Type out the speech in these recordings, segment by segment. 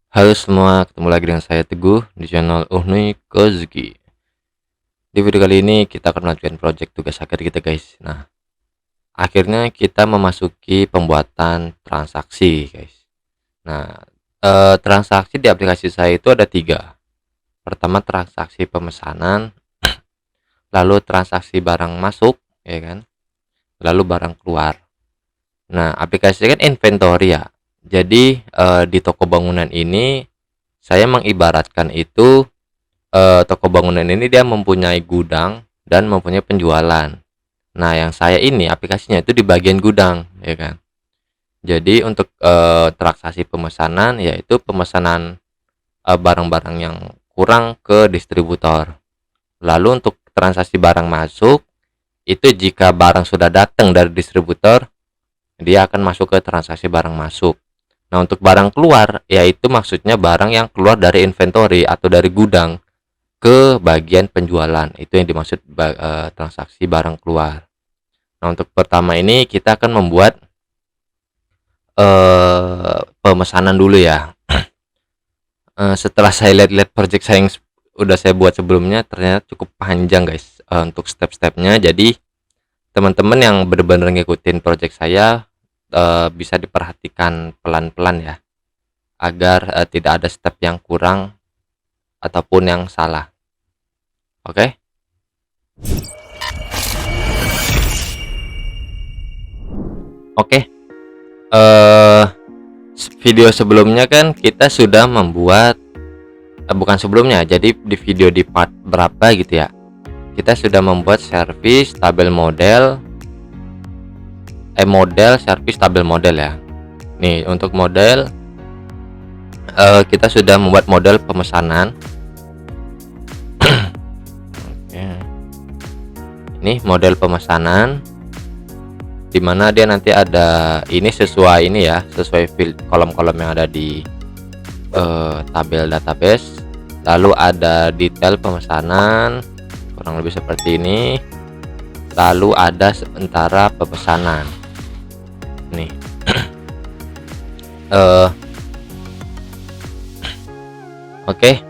Halo semua, ketemu lagi dengan saya Teguh di channel Uhni Kozuki. Di video kali ini kita akan melanjutkan project tugas akhir kita guys. Nah, akhirnya kita memasuki pembuatan transaksi guys. Nah, transaksi di aplikasi saya itu ada tiga. Pertama transaksi pemesanan, lalu transaksi barang masuk, ya kan? Lalu barang keluar. Nah, aplikasi kan inventory ya. Jadi di toko bangunan ini saya mengibaratkan itu toko bangunan ini dia mempunyai gudang dan mempunyai penjualan. Nah, yang saya ini aplikasinya itu di bagian gudang, ya kan. Jadi untuk transaksi pemesanan yaitu pemesanan barang-barang yang kurang ke distributor. Lalu untuk transaksi barang masuk itu jika barang sudah datang dari distributor, dia akan masuk ke transaksi barang masuk. Nah, untuk barang keluar yaitu maksudnya barang yang keluar dari inventory atau dari gudang ke bagian penjualan, itu yang dimaksud transaksi barang keluar. Nah, untuk pertama ini kita akan membuat pemesanan dulu ya. Setelah saya lihat-lihat project saya yang udah saya buat sebelumnya ternyata cukup panjang guys untuk step-stepnya. Jadi teman-teman yang benar-benar ngikutin project saya bisa diperhatikan pelan-pelan ya, agar tidak ada step yang kurang ataupun yang salah. Oke. Oke. Video sebelumnya kan kita sudah membuat bukan sebelumnya, jadi di video di part berapa gitu ya, kita sudah membuat servis tabel model servis tabel model ya. Nih untuk model kita sudah membuat model pemesanan. Oke. Ini model pemesanan dimana dia nanti ada ini sesuai ini ya, sesuai field kolom-kolom yang ada di tabel database. Lalu ada detail pemesanan kurang lebih seperti ini. Lalu ada sementara pemesanan nih. Oke,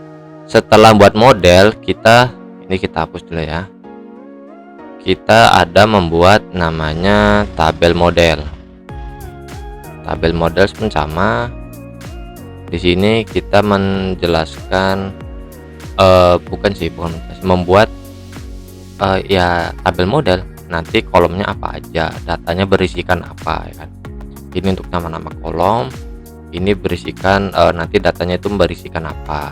setelah buat model kita hapus dulu ya. Kita ada membuat namanya tabel model. Tabel model pun sama. Di sini kita menjelaskan membuat ya tabel model. Nanti kolomnya apa aja, datanya berisikan apa ya kan. Ini untuk nama-nama kolom, ini berisikan nanti datanya itu berisikan apa.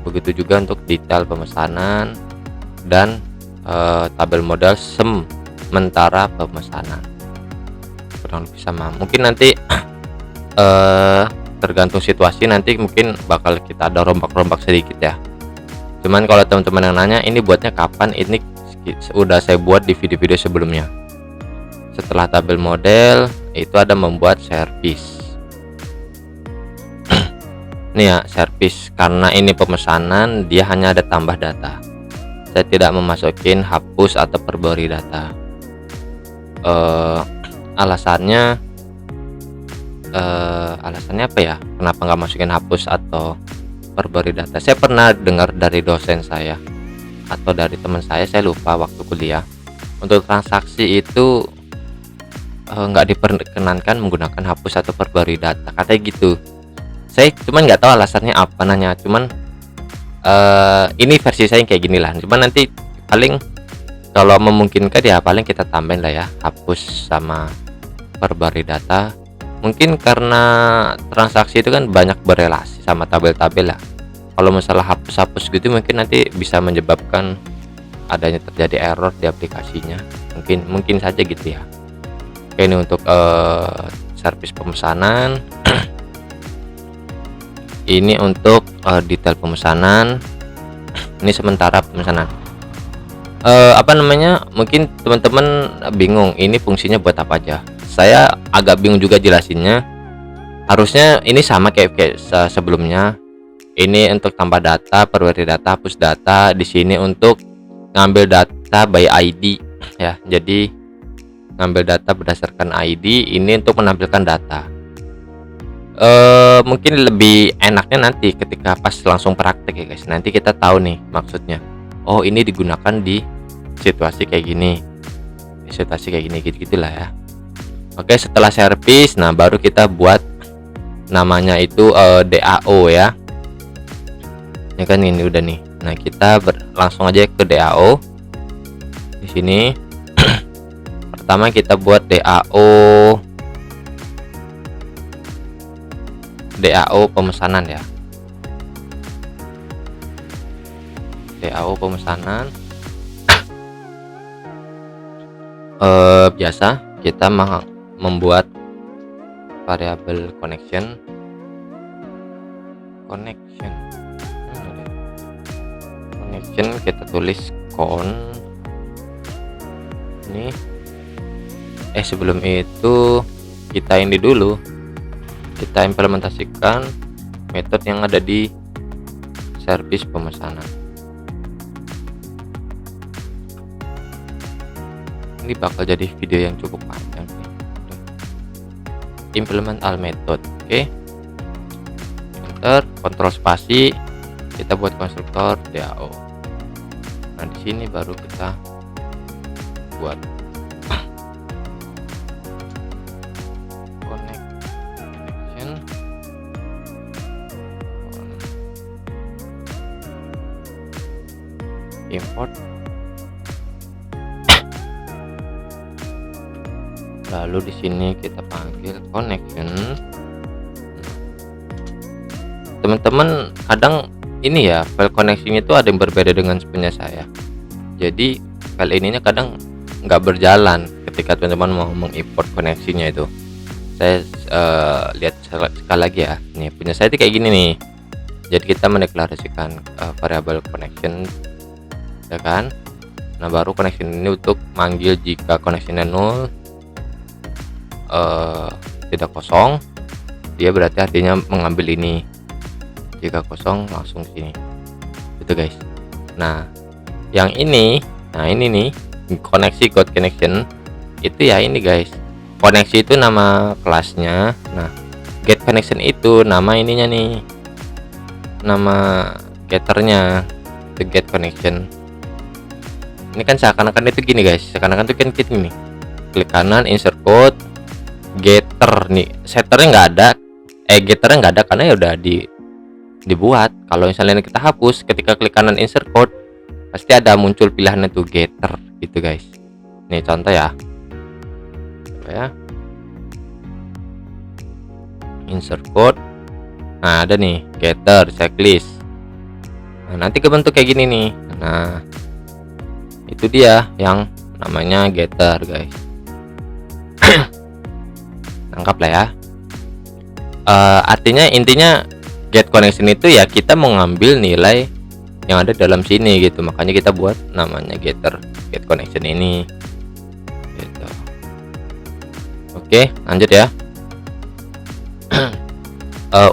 Begitu juga untuk detail pemesanan dan tabel modal sementara pemesanan, kurang lebih sama. Mungkin nanti tergantung situasi, nanti mungkin bakal kita ada rombak-rombak sedikit ya. Cuman kalau teman-teman yang nanya ini buatnya kapan, ini udah saya buat di video-video sebelumnya. Setelah tabel model itu ada membuat servis. Nih ya, servis karena ini pemesanan dia hanya ada tambah data. Saya tidak memasukin hapus atau perbarui data. Alasannya apa ya, kenapa nggak masukin hapus atau perbarui data? Saya pernah dengar dari dosen saya atau dari teman saya lupa waktu kuliah, untuk transaksi itu nggak diperkenankan menggunakan hapus atau perbarui data, katanya gitu. Saya cuman nggak tahu alasannya apa, nanya cuman ini versi saya kayak gini lah. Cuman nanti paling kalau memungkinkan ya paling kita tambahin lah ya hapus sama perbarui data. Mungkin karena transaksi itu kan banyak berelasi sama tabel-tabel lah. Kalau masalah hapus-hapus gitu mungkin nanti bisa menyebabkan adanya terjadi error di aplikasinya. Mungkin saja gitu ya. Oke, ini untuk servis pemesanan. Ini untuk detail pemesanan. Ini sementara pemesanan. Mungkin teman-teman bingung ini fungsinya buat apa aja. Saya agak bingung juga jelasinnya. Harusnya ini sama kayak sebelumnya. Ini untuk tambah data, perbarui data, hapus data. Di sini untuk ngambil data by ID ya. Jadi ngambil data berdasarkan ID, ini untuk menampilkan data. Mungkin lebih enaknya nanti ketika pas langsung praktek ya guys, nanti kita tahu nih maksudnya, oh ini digunakan di situasi kayak gini, situasi kayak gini, gitu gitulah ya. Oke, setelah servis, nah baru kita buat namanya itu DAO ya. Ini kan ini udah nih. Nah kita langsung aja ke DAO. Di sini pertama kita buat DAO pemesanan ya. DAO pemesanan. Biasa kita membuat variabel connection kita tulis ini. Sebelum itu kita ini dulu, kita implementasikan metode yang ada di service pemesanan. Ini bakal jadi video yang cukup panjang. Implement all method. Oke, enter, kontrol spasi, kita buat konstruktor DAO. Nah di sini baru kita buat connection import, lalu di sini kita panggil connection. Teman-teman kadang ini ya, file connection itu ada yang berbeda dengan punya saya. Jadi file ininya kadang nggak berjalan ketika teman-teman mau mengimport koneksinya itu. Saya lihat sekali lagi ya. Nih punya saya itu kayak gini nih. Jadi kita mendeklarasikan variabel connection, ya kan? Nah baru connection ini untuk manggil jika connectionnya 0, tidak kosong, dia berarti artinya mengambil ini. Jika kosong langsung sini, gitu guys. Nah yang ini, nah ini nih koneksi code connection itu ya ini guys. Koneksi itu nama kelasnya. Nah get connection itu nama ininya nih, nama getternya, the get connection. Ini kan seakan-akan itu gini guys, seakan-akan itu kan gini, klik kanan insert code, getter nih, setternya nggak ada, getternya nggak ada karena ya udah dibuat. Kalau misalnya kita hapus, ketika klik kanan insert code pasti ada muncul pilihan itu getter gitu guys. Nih contoh ya, coba ya, insert code, nah ada nih getter checklist. Nah nanti kebentuk kayak gini nih. Nah itu dia yang namanya getter guys. Nangkap lah ya. Artinya intinya get connection itu ya kita mengambil nilai yang ada dalam sini gitu, makanya kita buat namanya getter get connection ini gitu. Oke lanjut ya.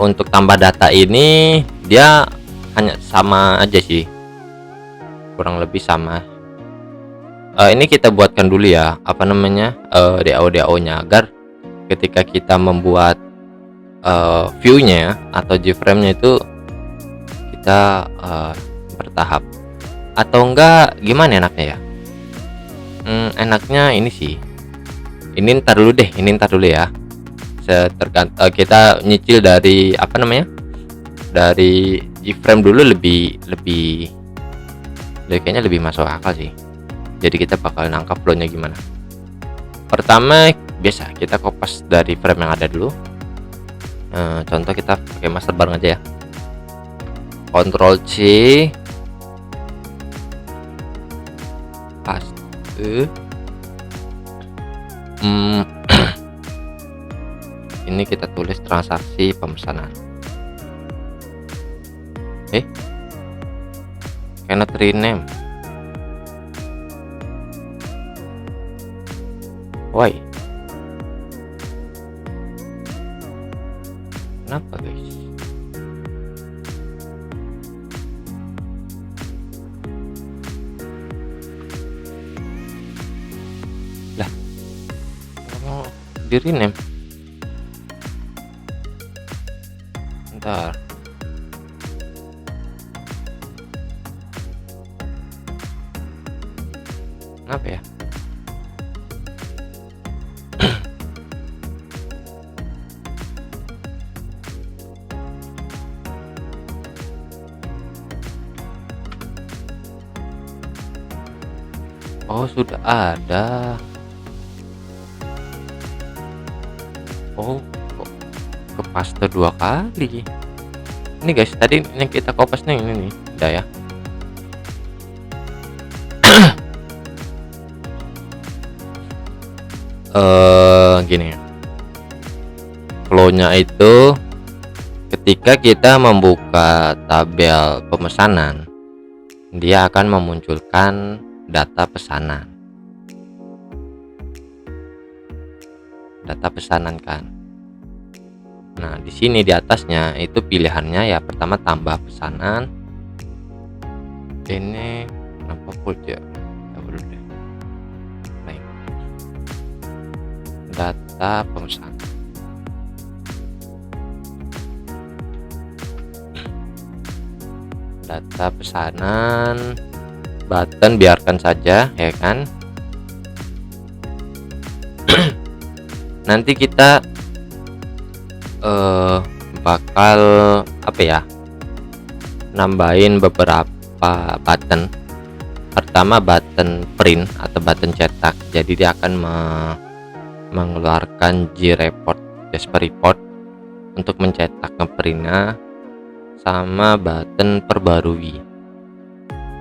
Untuk tambah data ini dia hanya sama aja sih, kurang lebih sama. Ini kita buatkan dulu ya, apa namanya, DAO nya agar ketika kita membuat view-nya atau G-frame-nya itu kita bertahap, atau enggak gimana enaknya ya. Enaknya ini sih, ini ntar dulu ya, kita nyicil dari apa namanya, dari G-frame dulu, lebih kayaknya lebih masuk akal sih. Jadi kita bakal nangkap flow-nya gimana. Pertama biasa kita kopas dari frame yang ada dulu. Contoh kita pakai master bareng aja ya, Ctrl C, paste. Ini kita tulis transaksi pemesanan. Cannot rename. Why? Kenapa guys? Lah, mau di rename? Sebentar. Kenapa ya? Oh, sudah ada. Oh, kok ke paste 2 kali. Ini guys, tadi yang kita kopas nih ini nih, udah ya. Gini. Flow-nya itu ketika kita membuka tabel pemesanan, dia akan memunculkan data pesanan. Data pesanan kan. Nah, di sini di atasnya itu pilihannya ya, pertama tambah pesanan. Ini kenapa full ya? Dulu deh. Baik. Data pemesanan. Data pesanan, button biarkan saja ya kan. Nanti kita bakal apa ya, nambahin beberapa button. Pertama button print atau button cetak, jadi dia akan mengeluarkan G-report, Jasper report untuk mencetak ngeprintnya, sama button perbarui.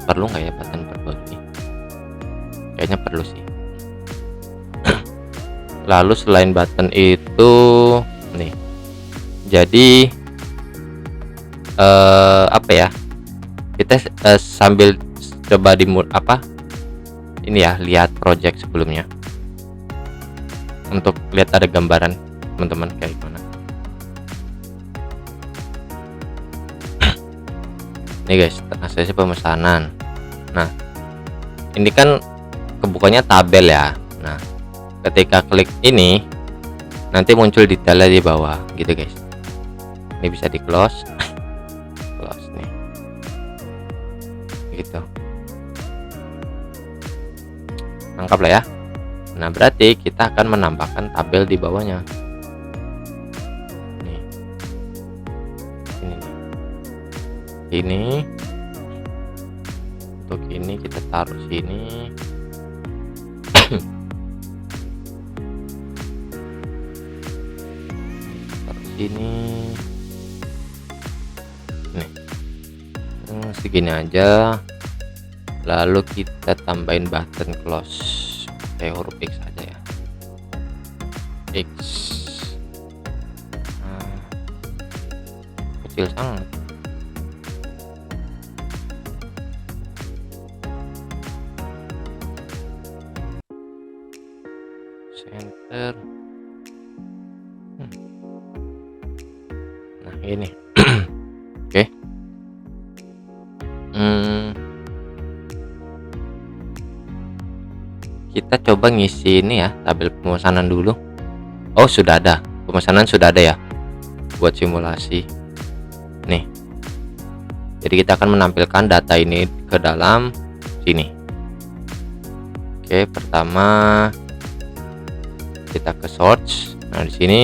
Perlu nggak ya button perbarui? Kayaknya perlu sih. Lalu selain button itu nih, jadi apa ya, kita sambil coba ini ya, lihat project sebelumnya untuk lihat ada gambaran teman-teman kayak gimana. Nih guys, transaksi pemesanan. Nah, ini kan kebukanya tabel ya. Nah, ketika klik ini nanti muncul detailnya di bawah gitu guys. Ini bisa di close. Close nih. Gitu. Nangkap lah ya. Nah, berarti kita akan menambahkan tabel di bawahnya. Nih. Ini nih. Ini untuk ini kita taruh sini. Taruh sini. Nih. Segini aja. Lalu kita tambahin button close kayak huruf X aja ya. X. Nah, kecil sangat. Center. Nah, ini. Oke. Kita coba ngisi ini ya, tabel pemesanan dulu. Oh, sudah ada. Pemesanan sudah ada ya. Buat simulasi. Nih. Jadi kita akan menampilkan data ini ke dalam sini. Oke, pertama kita ke search. Nah, di sini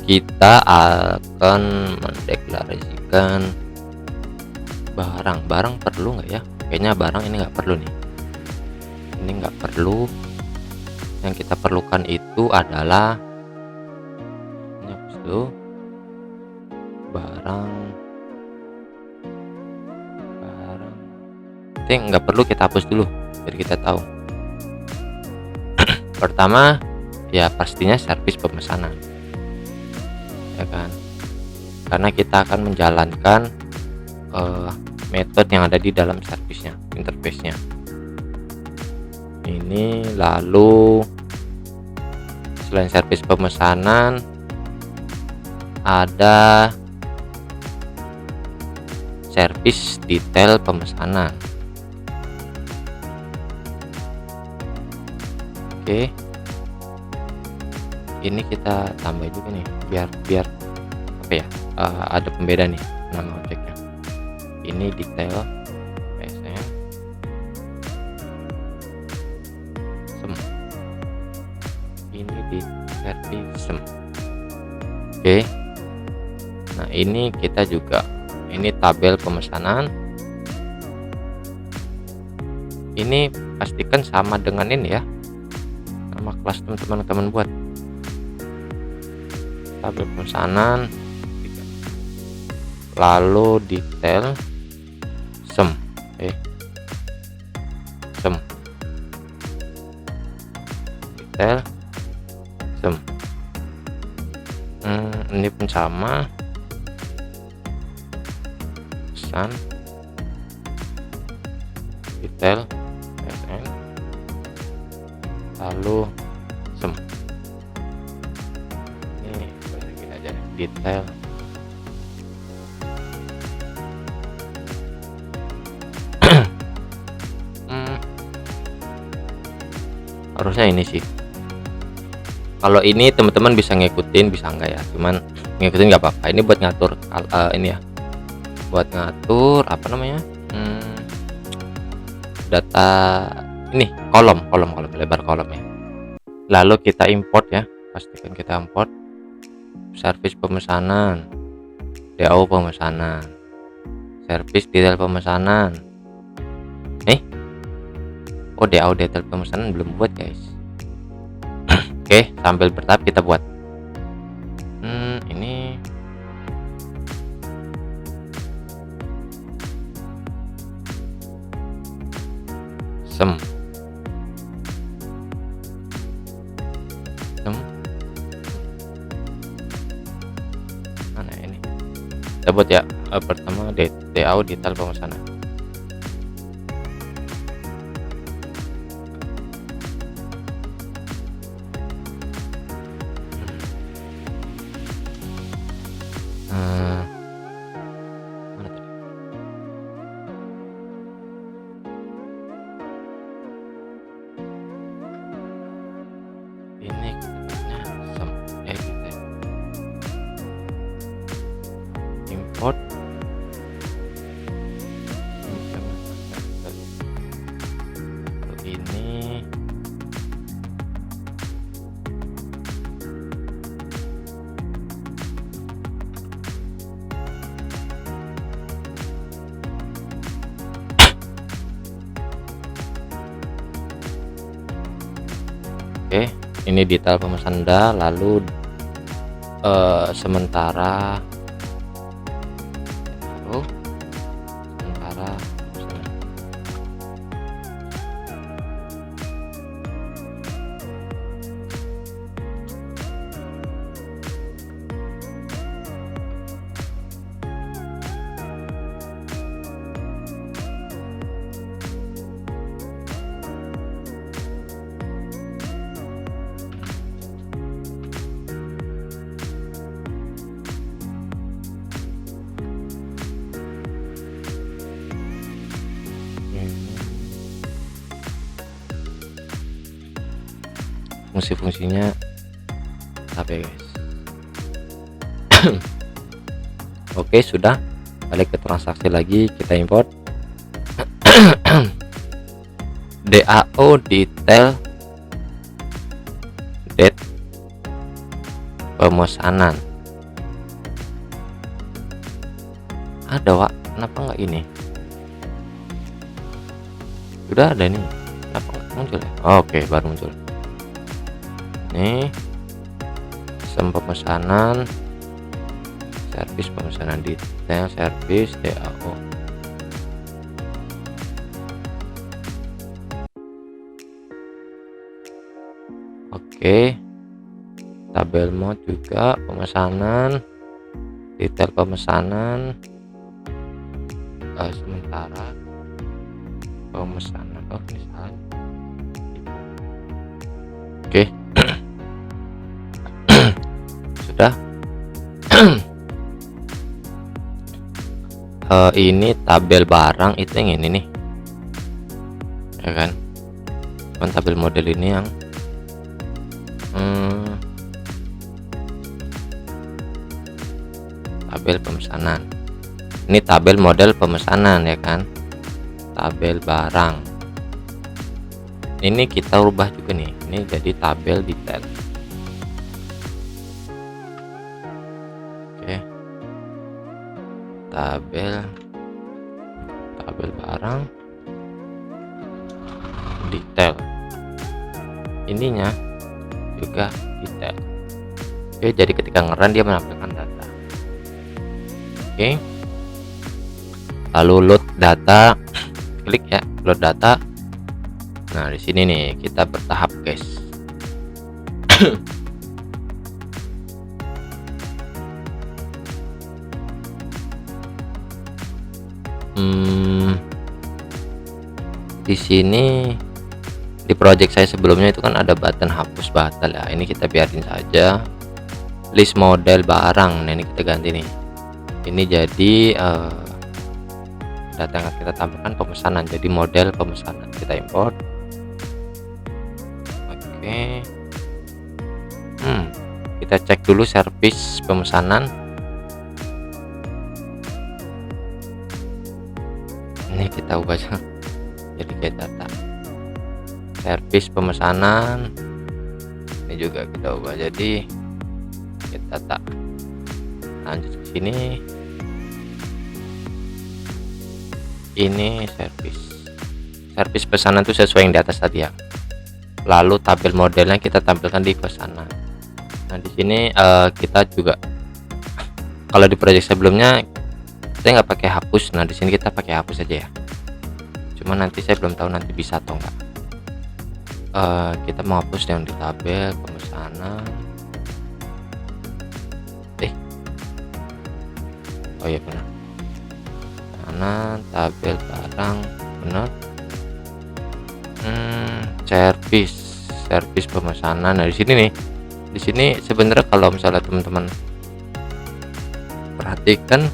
kita akan mendeklarasikan barang perlu nggak ya? Kayaknya barang ini nggak perlu nih. Ini nggak perlu. Yang kita perlukan itu adalah ini hapus dulu. Barang ini nggak perlu, kita hapus dulu biar kita tahu. Pertama ya pastinya servis pemesanan ya kan, karena kita akan menjalankan metode yang ada di dalam servisnya, interface-nya ini. Lalu selain servis pemesanan ada servis detail pemesanan. Oke, ini kita tambah juga nih biar biar apa ya, ada pembeda nih nama objeknya. Ini detail PSN sem, ini di sem. Oke, nah ini kita juga, ini tabel pemesanan, ini pastikan sama dengan ini ya, sama kelas teman-teman buat tabel pemesanan, lalu detail sem. Oke, sem, detail sem. Ini pun sama, pesan detail PSN lalu sem. Ini begini aja detail harusnya ini sih. Kalau ini teman-teman bisa ngikutin, bisa enggak ya, cuman ngikutin nggak apa-apa. Ini buat ngatur ini ya, buat ngatur apa namanya, data ini kolom lebar kolom ya. Lalu kita import ya, pastikan kita import service pemesanan, DAO pemesanan, service detail pemesanan. Oh, DAO detail pemesanan belum buat guys. Oke, sambil bertahap kita buat. Ini sem mana ini kita buat ya. Pertama DAO detail pemesanan. Mana tadi? Ini kita sem kita import ini. Oke, ini detail pemesanan, lalu sementara pemesanan. Fungsi-fungsinya apa ya guys? Oke, sudah. Balik ke transaksi lagi, kita import DAO detail date pemesanan. Ada Wak, kenapa nggak ini? Sudah ada nih, kenapa nggak muncul ya? Oke, baru muncul. Nih sem pemesanan, service pemesanan detail, service DAO. Oke, tabel mode juga pemesanan, detail pemesanan, sementara pemesanan. Oh, ini salah. Oke. Sudah. Ini tabel barang itu yang ini nih ya kan, tabel model ini yang tabel pemesanan. Ini tabel model pemesanan ya kan, tabel barang. Ini kita rubah juga nih, ini jadi tabel detail. Oke, tabel barang detail, ininya juga detail. Oke, jadi ketika ngeran dia menampilkan data. Oke, lalu load data, klik ya load data. Nah di sini nih kita bertahap guys. Di sini di project saya sebelumnya itu kan ada button hapus batal ya, ini kita biarin saja. List model barang, nah ini kita ganti nih, ini jadi data yang kita tampilkan pemesanan, jadi model pemesanan. Kita import. Oke, kita cek dulu servis pemesanan. Ini kita ubah jadi get data servis pemesanan, ini juga kita ubah jadi get data. Lanjut ke sini, ini servis pesanan itu sesuai yang di atas tadi ya. Lalu tabel modelnya kita tampilkan di pesanan. Nah di sini kita juga, kalau di project sebelumnya saya nggak pakai hapus, nah di sini kita pakai hapus aja ya. Cuma nanti saya belum tahu nanti bisa atau enggak. Kita mau hapus yang di tabel pemesanan. Oh iya benar, mana tabel barang benar. Servis pemesanan. Nah di sini nih, di sini sebenarnya kalau misalnya teman-teman perhatikan,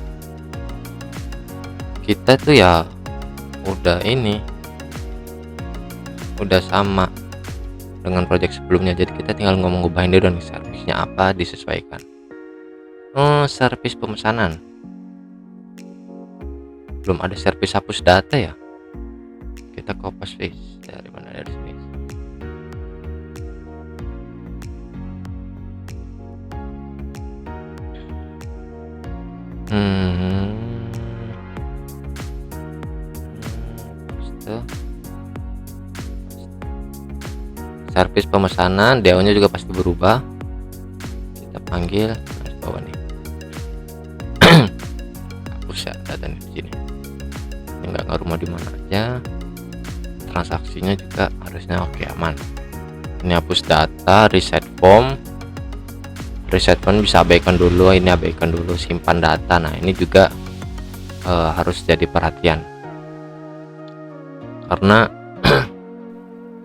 kita tuh ya udah sama dengan project sebelumnya, jadi kita tinggal ngubahin dulu dan servisnya apa disesuaikan. Servis pemesanan belum ada servis hapus data ya, kita copy paste dari mana, dari sini. Servis pemesanan, DO nya juga pasti berubah. Kita panggil bawah nih. Hapus ya datanya di sini. Nggak ngaruh mau di mana aja. Transaksinya juga harusnya oke, aman. Ini hapus data, reset form. Reset form bisa abaikan dulu, ini abaikan dulu, simpan data. Nah ini juga harus jadi perhatian, karena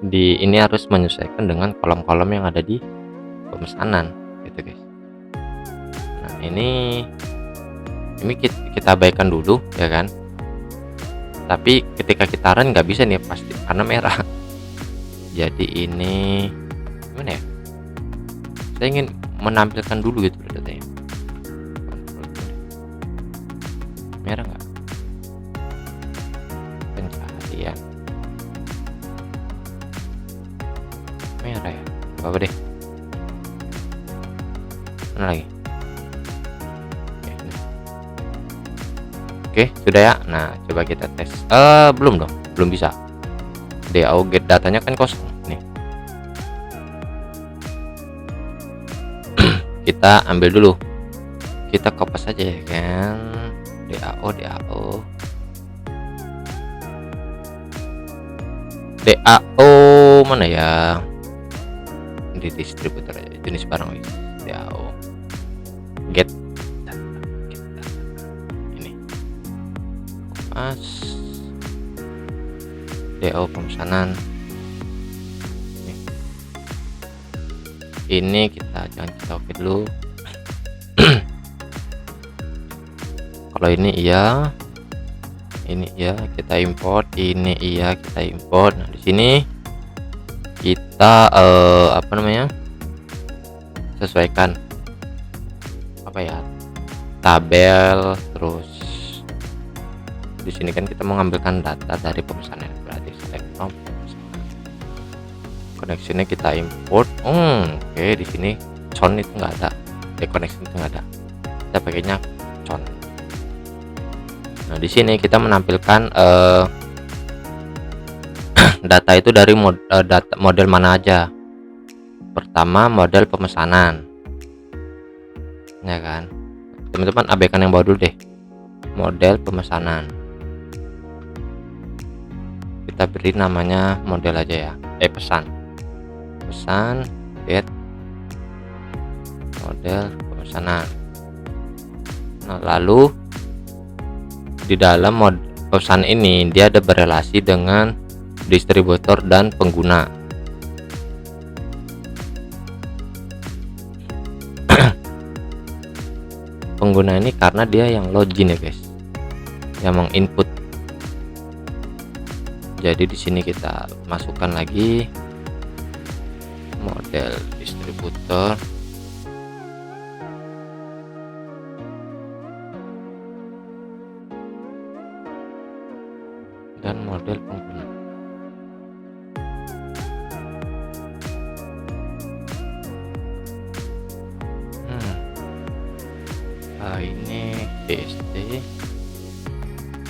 di ini harus menyesuaikan dengan kolom-kolom yang ada di pemesanan gitu guys. Nah ini kita abaikan dulu ya kan, tapi ketika kita run nggak bisa nih pasti karena merah. Jadi ini gimana ya, saya ingin menampilkan dulu gitu datanya. Merah nggak? Pencaharian merah ya, apa deh, mana lagi? Oke, sudah ya. Nah coba kita tes. Belum dong, belum bisa. DAO get datanya kan kosong nih. Kita ambil dulu, kita kopas aja ya kan. DAO mana ya, di distributor aja, jenis barang DAO get data. Ini kopas DAO pemesanan. Ini kita jangan kita oke dulu. Kalau ini iya, ini iya kita import, ini iya kita import. Nah di sini kita sesuaikan apa ya, tabel. Terus di sini kan kita mengambilkan data dari pemesanan, berarti select from pemesanan. Koneksinya kita import. Oke, di sini con itu nggak ada, connection itu nggak ada, kita pakainya con. Nah, di sini kita menampilkan data itu dari model mana aja. Pertama, model pemesanan, ya kan. Teman-teman abaikan yang bawah dulu deh, model pemesanan. Kita beri namanya model aja ya, pesan get model pemesanan. Nah, lalu di dalam pesan ini dia ada berelasi dengan distributor dan pengguna. Pengguna ini karena dia yang login ya guys, yang menginput. Jadi di sini kita masukkan lagi model distributor dan model pengguna. Ini DST,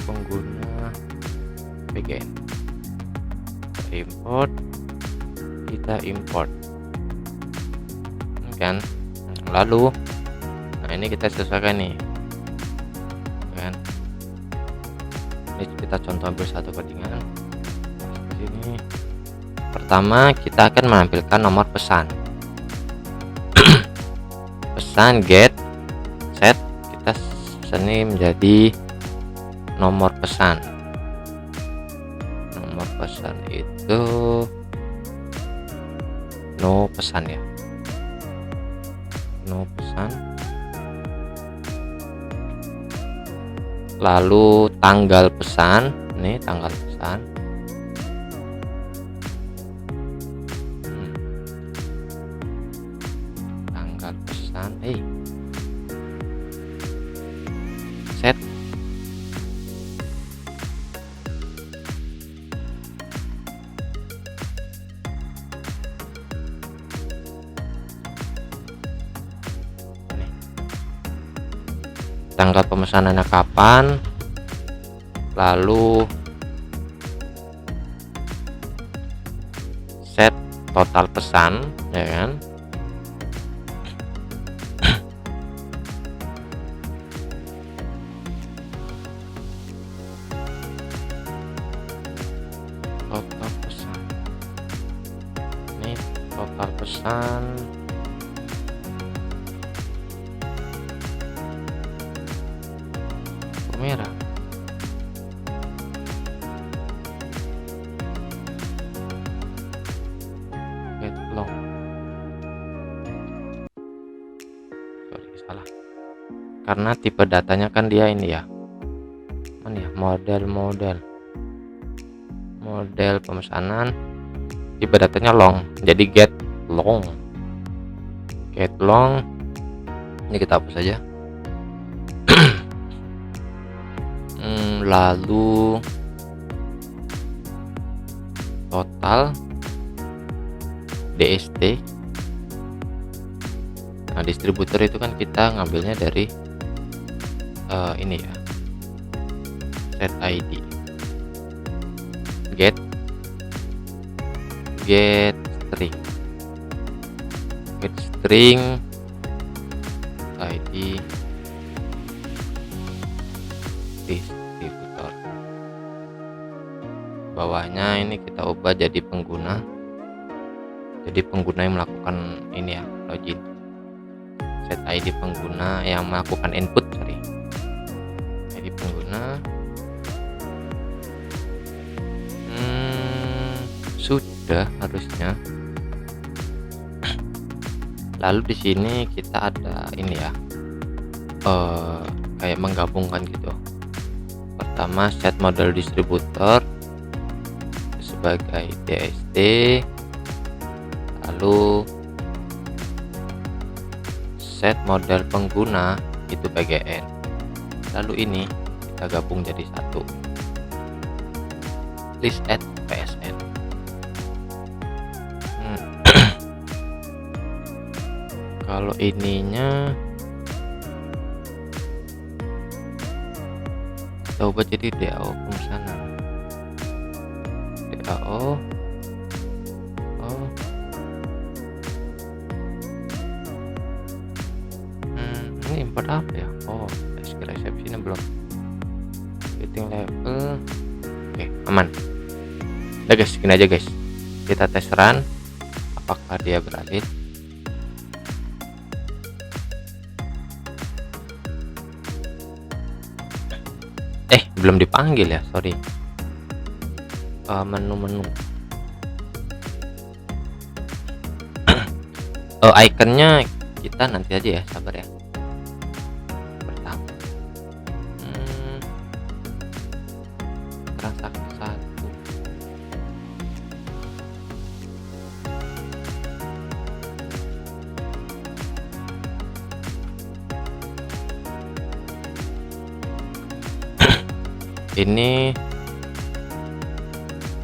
pengguna PGN. Kita import kan. Lalu ini kita sesuaikan nih kan. Ini kita contoh ambil satu codingan. Ini pertama kita akan menampilkan nomor pesan. Pesan get set, kita pesan ini menjadi nomor pesan. Nomor pesan itu no pesan ya, no pesan. Lalu tanggal pesan, nih tanggal pesan. Tanggal pesan, set. Tanggal pemesanannya kapan, lalu set total pesan ya kan. Total pesan, ini total pesan. Merah. Get long. Sorry, salah. Karena tipe datanya kan dia ini ya. Mana ya? Model pemesanan. Tipe datanya long. Jadi get long. Get long. Ini kita hapus saja. Lalu total DST. Nah, distributor itu kan kita ngambilnya dari ini ya, set ID, get string ID distributor. Bawahnya ini kita ubah jadi pengguna. Jadi pengguna yang melakukan ini ya, login. Set ID pengguna yang melakukan input, ID pengguna. Sudah harusnya. Lalu di sini kita ada ini ya, kayak menggabungkan gitu. Pertama set model distributor sebagai DST, lalu set model pengguna itu PGN, lalu ini kita gabung jadi satu, list add PSN. Kalau ininya coba jadi DAO pemesanan, DAO. Ini import apa ya? SQ resepsinya belum, setting level. Oke, aman. Udah guys, gini aja guys, kita tes run apakah dia berhasil. Belum dipanggil ya, sorry. Menu ikonnya kita nanti aja ya, sabar ya. Pertama transaksi 1. Ini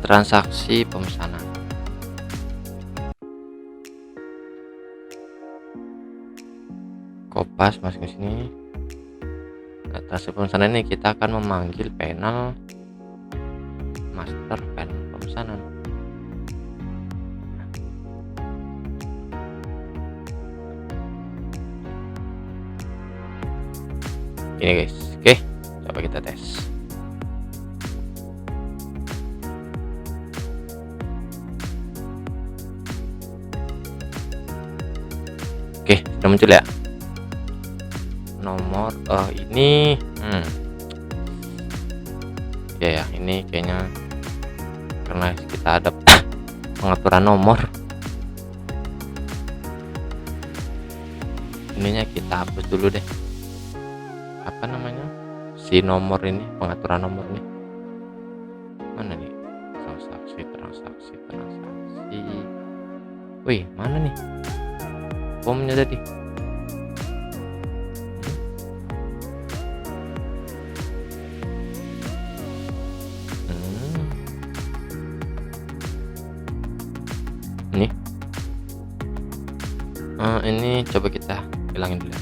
transaksi pemesanan. Kopas masuk ke sini. Nah, transaksi pemesanan ini kita akan memanggil panel master panel pemesanan. Ini guys, oke, coba kita tes. Oke, sudah muncul ya nomor. Ini ya ini kayaknya karena kita ada pengaturan nomor, ininya kita hapus dulu deh. Apa namanya si nomor ini, pengaturan nomor nih, mana nih? Transaksi. Wih, mana nih formnya tadi? Ini coba kita hilangin dulu.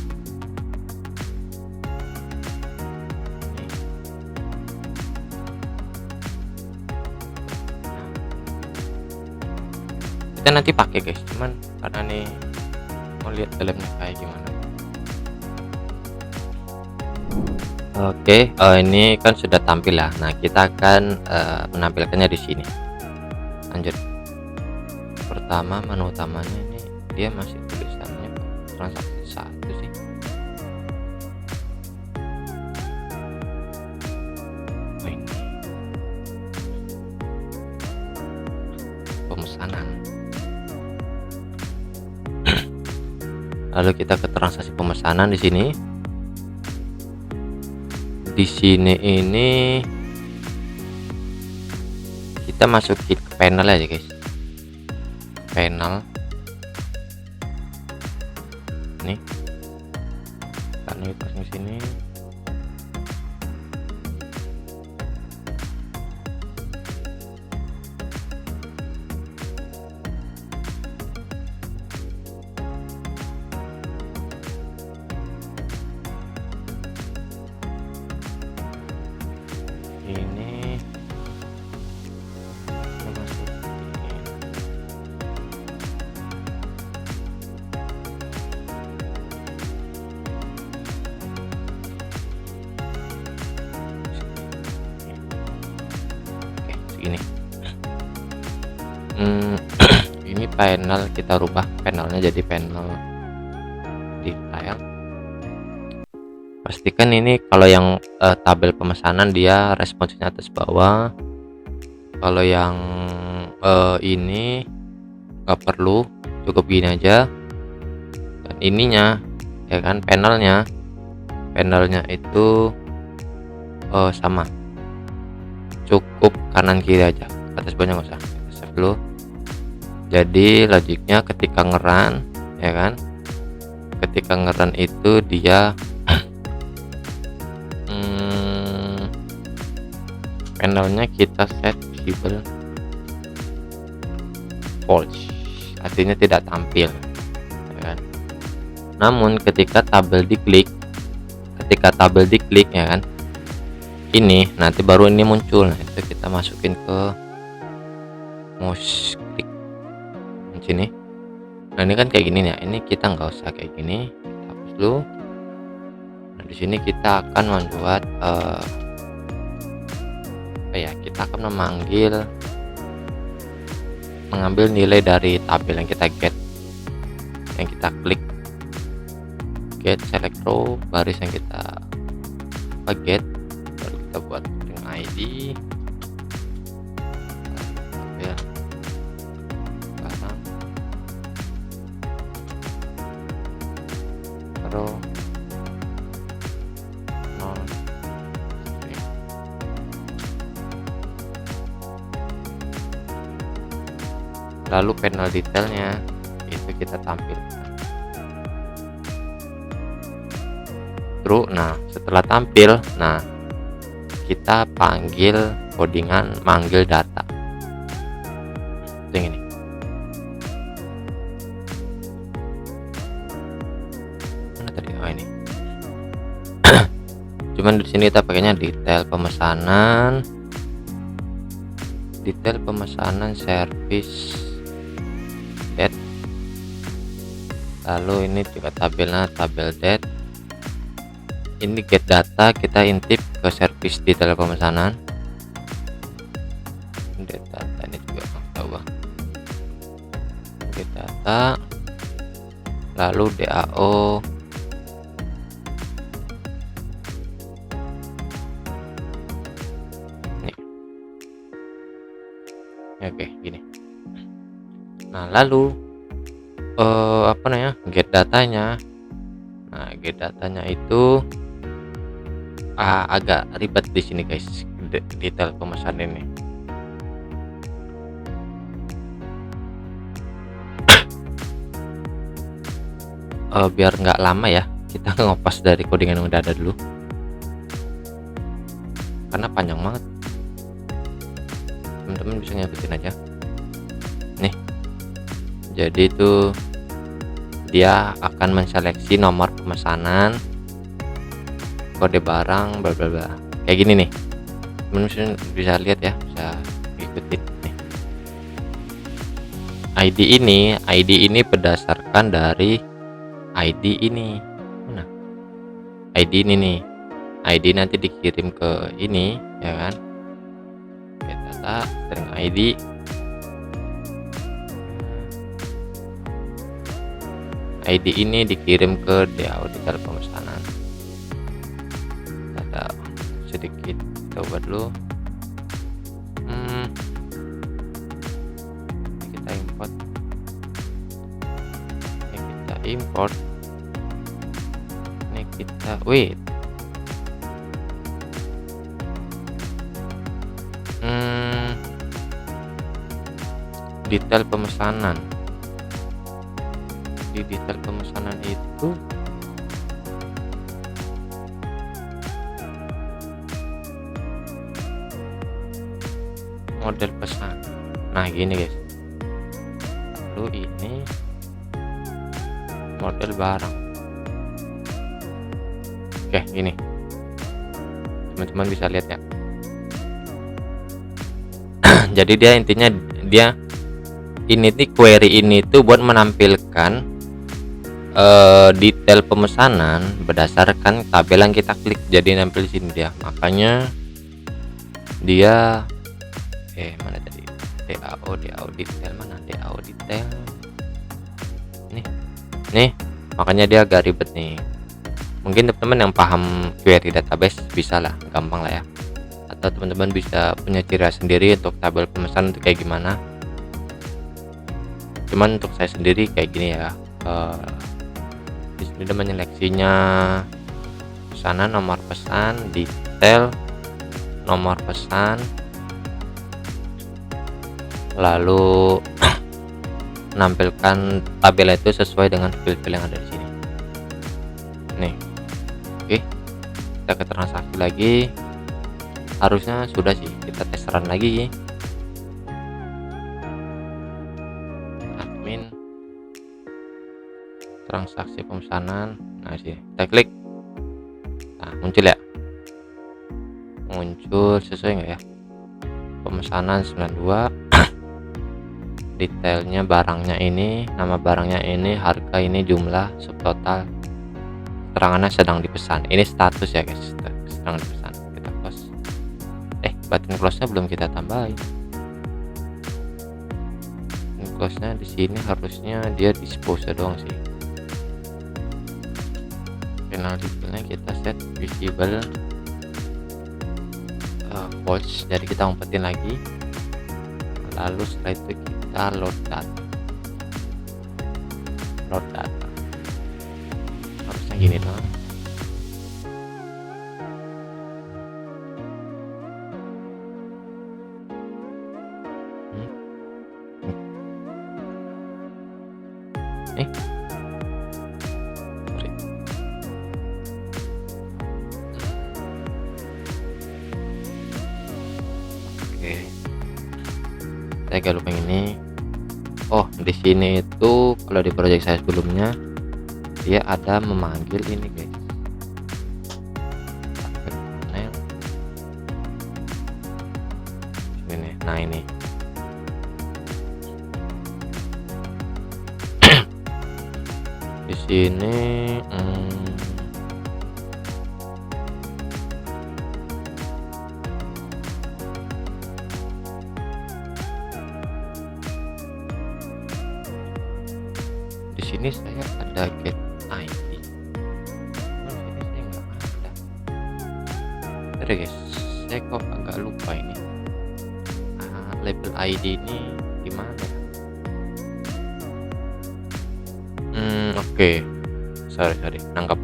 Kita nanti pakai guys, cuman karena nih mau lihat dalamnya kayak gimana. Oke, ini kan sudah tampil lah. Nah, kita akan menampilkannya di sini. Lanjut. Pertama, menu utamanya ini dia masih tulisannya transaksi 1 sih. Ini pemesanan. Lalu kita ke transaksi pemesanan di sini. Di sini ini kita masukin ke panel aja guys. Panel nih, karena pasang sini. Ini segini. Ini panel kita rubah panelnya jadi panel detail. Pastikan ini kalau yang tabel pemesanan dia responsnya atas bawah. Kalau yang ini nggak perlu, cukup gini aja. Dan ininya ya kan, panelnya itu sama, cukup kanan kiri aja, atas bawahnya nggak usah. Save dulu. Jadi logiknya ketika ngeran ya kan, ketika ngeran itu dia panelnya kita set visible false, artinya tidak tampil, ya kan? Namun ketika tabel diklik ya kan, ini nanti baru ini muncul. Nah, itu kita masukin ke mouse klik di sini. Nah, ini kan kayak gini ya, ini kita nggak usah kayak gini, kita hapus dulu. Nah, di sini kita akan membuat kita akan mengambil nilai dari tabel yang kita get, yang kita klik, get select row, baris yang kita get, baru kita buat string ID tabel barang row non string. Lalu panel detailnya itu kita tampilkan true. Nah, setelah tampil, nah kita panggil codingan manggil data yang ini. Mana tadi? Oh, ini. Cuman di sini kita pakainya detail pemesanan service date. Lalu ini juga tabelnya tabel date. Ini get data, kita intip ke service detail pemesanan. Get data ini juga coba get data, lalu DAO nih. Oke, gini. Nah, lalu get datanya. Nah, get datanya itu agak ribet di sini guys, detail pemesanan ini. Biar nggak lama ya, kita ngopas dari codingan yang udah ada dulu, karena panjang banget. Teman-teman bisa ngikutin aja nih. Jadi itu dia akan menseleksi nomor pemesanan, kode barang, bla bla bla, kayak gini nih. Teman-teman bisa lihat ya, bisa ikutin nih. ID ini berdasarkan dari ID ini. Mana? ID ini nih. ID nanti dikirim ke ini, ya kan? Get data string ID. ID ini dikirim ke DAO detail pemesanan. Ada sedikit coba dulu. Kita import. Ini kita wait. Detail pemesanan. Di detail pemesanan itu model pesan. Nah, gini guys. Lalu ini model barang. Oke, gini. Teman-teman bisa lihat ya. Jadi dia intinya ini query ini tuh buat menampilkan detail pemesanan berdasarkan tabel yang kita klik. Jadi nampil di sini dia. Makanya dia mana tadi? DAO detail, mana DAO detail? Nih, makanya dia agak ribet nih. Mungkin teman-teman yang paham query database bisa lah, gampang lah ya. Atau teman-teman bisa punya ciri khas sendiri untuk tabel pemesanan itu kayak gimana. Cuman untuk saya sendiri kayak gini ya. Di sini dia menyeleksinya pesanan, nomor pesan, detail, nomor pesan, lalu menampilkan tabel itu sesuai dengan fil-fil yang ada di sini. Nih, oke, kita ke transaksi lagi. Harusnya sudah sih, kita tes run lagi. Admin transaksi pemesanan, nah sini kita klik, nah muncul ya, muncul sesuai nggak ya, pemesanan 92, detailnya barangnya ini, nama barangnya ini, harga ini, jumlah, subtotal, keterangannya sedang dipesan. Ini status ya guys, sedang dipesan. Kita close. Button close nya belum kita tambahin. Close nya di sini harusnya dia dispose doang sih. Final detailnya kita set visible false, jadi kita umpetin lagi. Lalu setelah itu kita load data harusnya gini dong. Sorry. Oke, saya agak lupa ini. Oh, di sini itu kalau di project saya sebelumnya dia ada memanggil ini guys, ini. Nah ini di sini di sini saya ada get ID. Di sini saya nggak ada. Ada guys, saya kok agak lupa ini. Label ID ini gimana? Oke. Sorry, nangkap.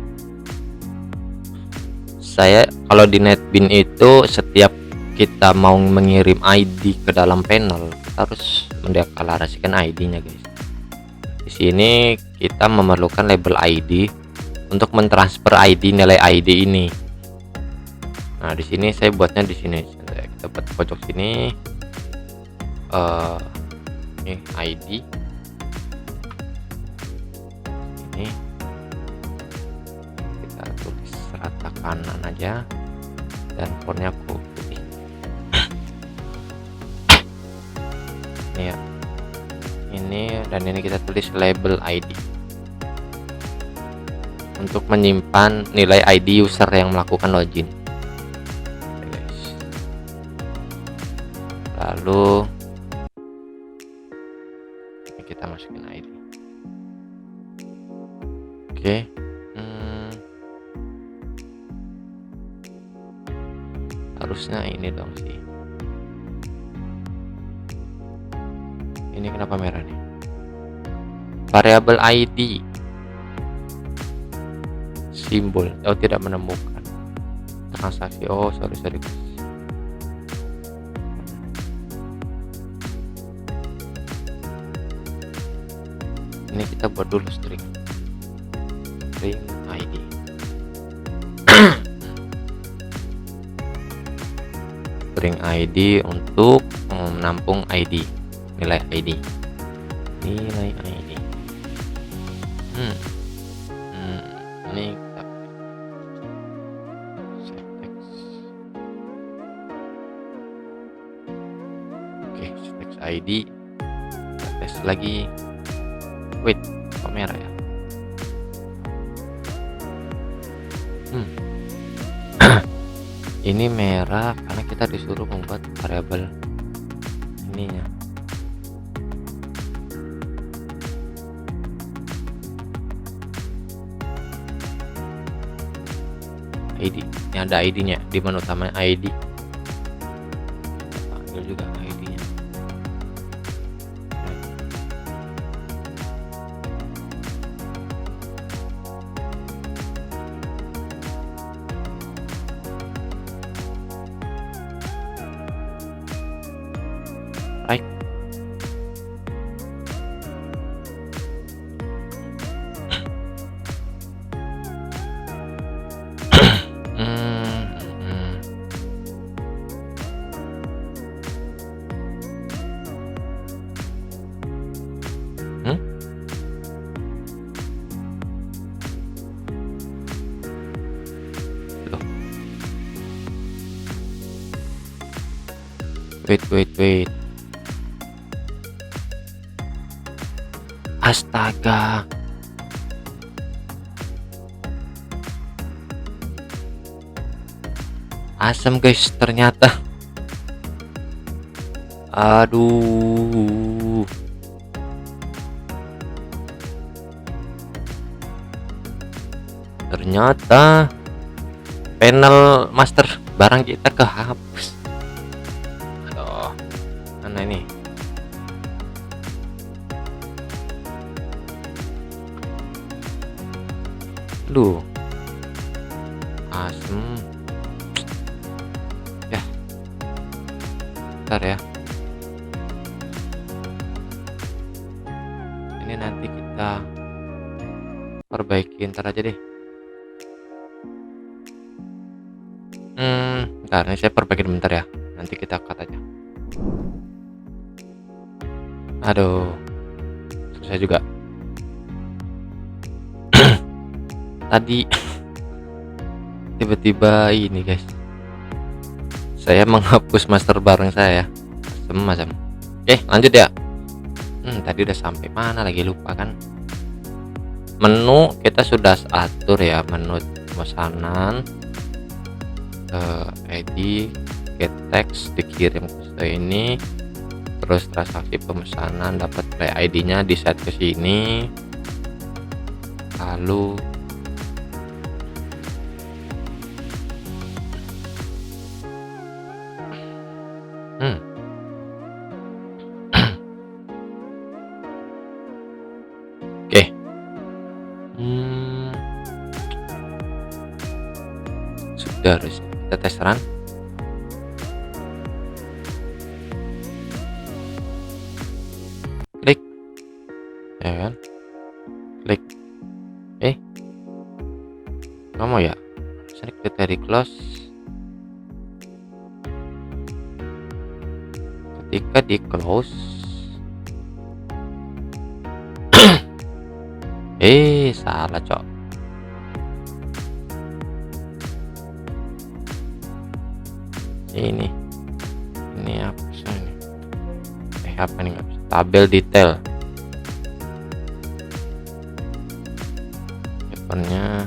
Saya kalau di NetBeans itu setiap kita mau mengirim ID ke dalam panel, kita harus mendeklarasikan ID-nya guys. Di sini kita memerlukan label ID untuk mentransfer ID, nilai ID ini. Nah, di sini saya buatnya di sini. Kita buat pojok sini. Ini ID. Ini kita tulis rata kanan aja dan fontnya putih. Ini ya. Ini dan ini kita tulis label ID untuk menyimpan nilai ID user yang melakukan login. Oke, guys. Lalu kita masukin ID. Oke. Harusnya ini dong sih. Ini kenapa merah nih? Variabel ID simbol. Oh, tidak menemukan transaksi. Oh, sorry guys. Ini kita buat dulu string ID. String ID untuk menampung ID, nilai ID. Ini kita set text. Oke, set text ID. Kita tes lagi. Wait, kok merah ya? Ini merah karena kita disuruh membuat variabel ininya. ID, ini ada ID-nya di menu utama ID. Panggil juga ID-nya. Right. Wait. Astaga. Asam guys ternyata. Aduh. Ternyata panel master barang kita kehapus. Aduh. Mana ini? Aduh. Asem. Ya. Bentar ya. Ini nanti kita perbaiki ntar aja deh. Bentar, ini saya perbaikin bentar ya. Nanti kita cut aja. Aduh. Susah juga. Tadi tiba-tiba ini guys, saya menghapus master bareng saya. Asem. Oke, lanjut ya. Tadi udah sampai mana lagi, lupa kan. Menu kita sudah atur ya, menu pemesanan, ID, get text dikirim ke ini, terus transaksi pemesanan dapat play ID-nya di set ke sini, lalu oke. Sudah harus kita tes run. Klik ya kan, klik kamu ya select kriteria close. Ketika di close salah cok. Ini apa sih ini? Apa nih, nggak bisa tabel detail depannya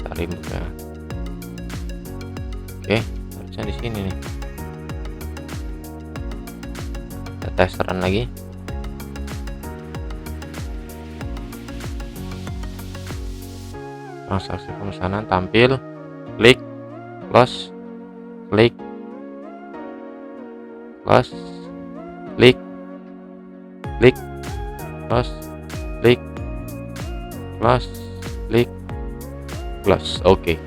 cari buka. Oke, harusnya di sini nih. Kita tes run lagi. Transaksi pemesanan tampil, klik close, klik close, klik close, klik close, klik close. Oke.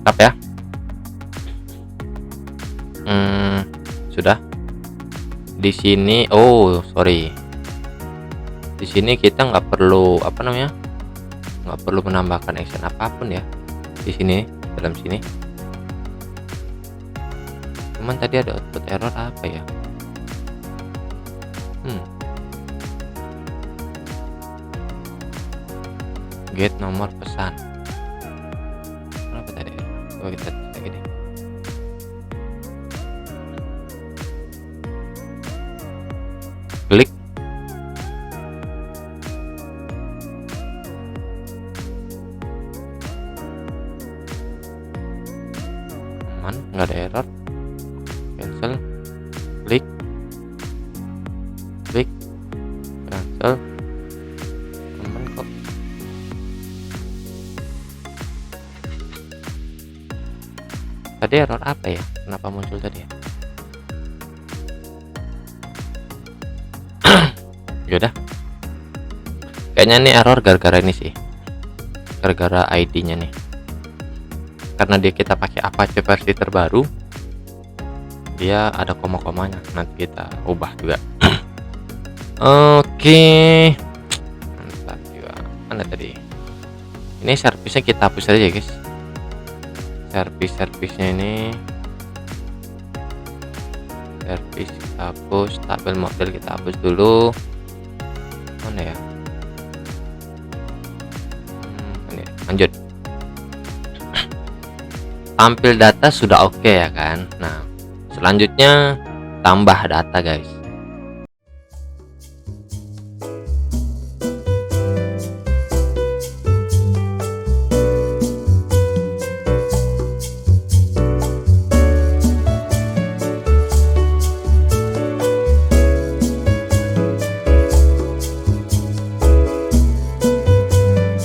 Tap ya. Sudah. Di sini di sini kita nggak perlu nggak perlu menambahkan action apapun ya di sini, dalam sini. Cuman tadi ada output error apa ya? Get nomor pesan. Kenapa tadi? Coba kita cek lagi deh. Klik aman, nggak ada error. Cancel, klik cancel, aman kok. Tadi error apa ya? Kenapa muncul tadi ya? Yaudah, kayaknya ini error gara-gara ini sih, gara-gara ID-nya nih, karena kita pakai Apache versi terbaru, dia ada koma-komanya. Nanti kita ubah juga. Oke, mantap juga. Mana tadi? Ini servisnya kita hapus aja guys. Servisnya ini servis kita hapus, tabel model kita hapus dulu. Mana ya? Ini lanjut. tampil data sudah oke ya kan. Nah, selanjutnya tambah data guys.